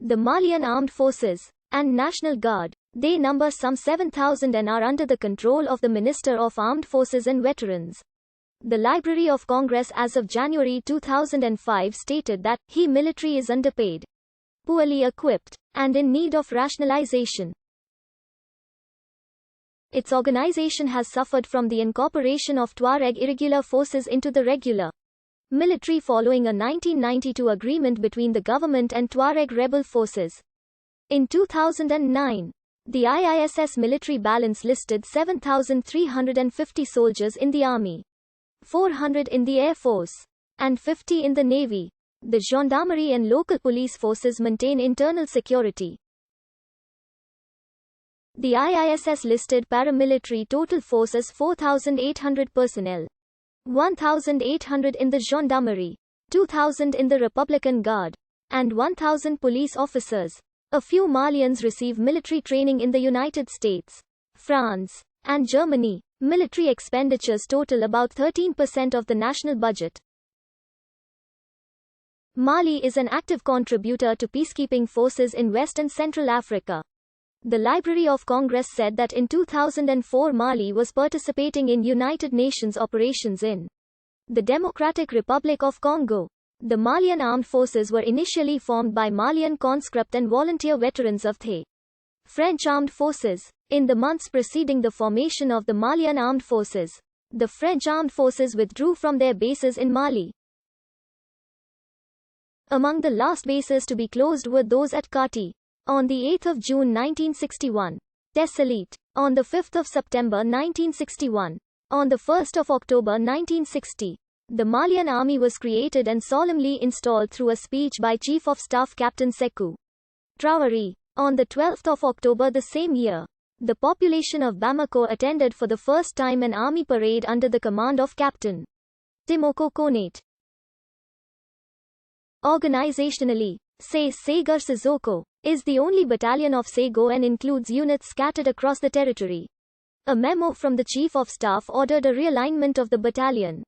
the Malian Armed Forces, and National Guard. They number some 7,000 and are under the control of the Minister of Armed Forces and Veterans. The Library of Congress as of January 2005 stated that, "He military is underpaid, poorly equipped, and in need of rationalization." Its organization has suffered from the incorporation of Tuareg irregular forces into the regular military following a 1992 agreement between the government and Tuareg rebel forces. In 2009, the IISS military balance listed 7,350 soldiers in the army, 400 in the Air Force, and 50 in the Navy. The gendarmerie and local police forces maintain internal security. The IISS listed paramilitary total force as 4,800 personnel, 1,800 in the gendarmerie, 2,000 in the Republican Guard, and 1,000 police officers. A few Malians receive military training in the United States, France, and Germany. Military expenditures total about 13% of the national budget. Mali is an active contributor to peacekeeping forces in West and Central Africa. The Library of Congress said that in 2004 Mali was participating in United Nations operations in the Democratic Republic of Congo. The Malian armed forces were initially formed by Malian conscript and volunteer veterans of the French armed forces. In the months preceding the formation of the Malian armed forces, the French armed forces withdrew from their bases in Mali. Among the last bases to be closed were those at Kati on the 8th of June 1961, Tessalit on the 5th of September 1961, on the 1st of October 1960. The Malian army was created and solemnly installed through a speech by Chief of Staff Captain Sékou Traoré. On the 12th of October the same year, the population of Bamako attended for the first time an army parade under the command of Captain Timoko Konate. Organizationally, Ségar Sissoko is the only battalion of Ségo and includes units scattered across the territory. A memo from the Chief of Staff ordered a realignment of the battalion.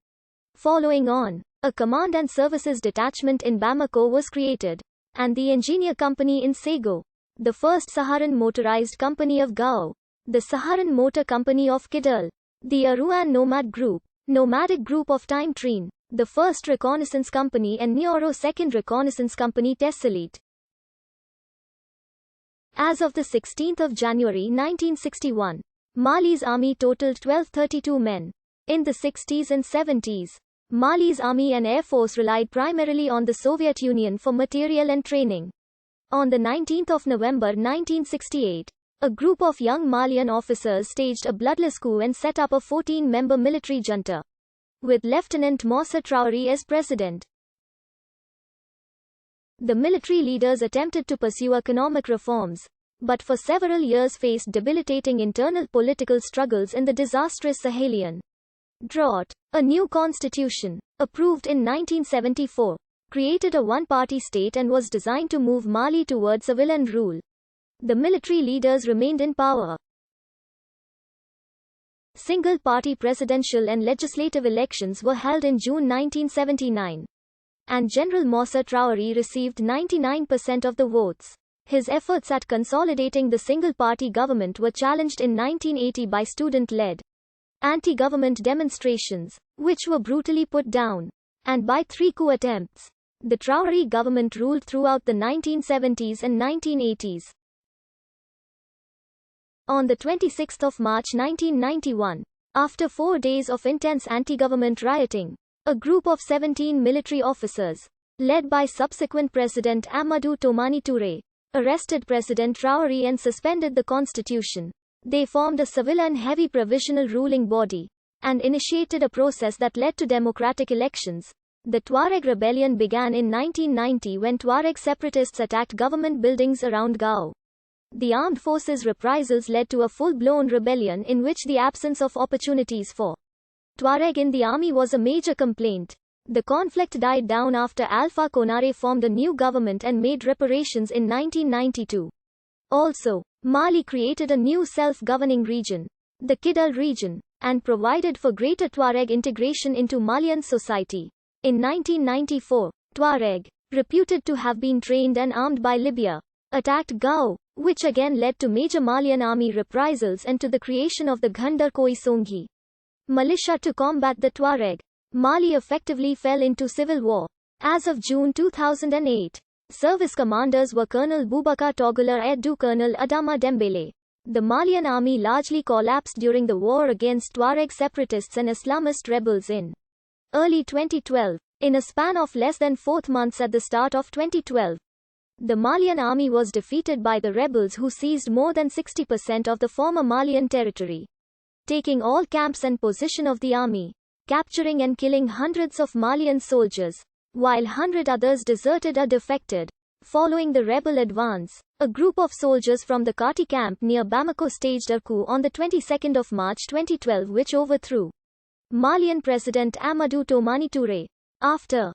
Following on, a command and services detachment in Bamako was created, and the engineer company in Ségo, the first Saharan motorized company of Gao, the Saharan Motor Company of Kidal, the Arouan nomadic group of Time Train, the first reconnaissance company and Nioro second reconnaissance company Tessalit. As of the 16th of January 1961, Mali's army totaled 1,232 men. In the 60s and 70s, Mali's army and air force relied primarily on the Soviet Union for material and training. On the 19th of November 1968, a group of young Malian officers staged a bloodless coup and set up a 14-member military junta, with Lieutenant Moussa Traoré as president. The military leaders attempted to pursue economic reforms, but for several years faced debilitating internal political struggles in the disastrous Sahelian drought. A new constitution, approved in 1974, created a one-party state and was designed to move Mali towards civilian rule. The military leaders remained in power. Single-party presidential and legislative elections were held in June 1979, and General Moussa Traoré received 99% of the votes. His efforts at consolidating the single-party government were challenged in 1980 by student-led anti-government demonstrations, which were brutally put down, and by 3 coup attempts. The Traoré government ruled throughout the 1970s and 1980s. On the 26th of March 1991, after 4 days of intense anti-government rioting, a group of 17 military officers, led by subsequent President Amadou Toumani Touré, arrested President Traoré and suspended the constitution. They formed a civilian heavy provisional ruling body, and initiated a process that led to democratic elections. The Tuareg rebellion began in 1990 when Tuareg separatists attacked government buildings around Gao. The armed forces' reprisals led to a full-blown rebellion in which the absence of opportunities for Tuareg in the army was a major complaint. The conflict died down after Alpha Konaré formed a new government and made reparations in 1992. Also, Mali created a new self-governing region, the Kidal region, and provided for greater Tuareg integration into Malian society. In 1994, Tuareg reputed to have been trained and armed by Libya, attacked Gao, which again led to major Malian army reprisals and to the creation of the Ghandar Koi Songhi militia to combat the Tuareg. Mali effectively fell into civil war. As of June 2008, service commanders were Colonel Boubacar Togola and Colonel Adama Dembele. The Malian army largely collapsed during the war against Tuareg separatists and Islamist rebels in early 2012. In a span of less than 4 months at the start of 2012, the Malian army was defeated by the rebels who seized more than 60% of the former Malian territory, taking all camps and position of the army, capturing and killing hundreds of Malian soldiers, while 100 others deserted or defected. Following the rebel advance, a group of soldiers from the Kati camp near Bamako staged a coup on the 22nd of March 2012 which overthrew Malian President Amadou Toumani Touré. After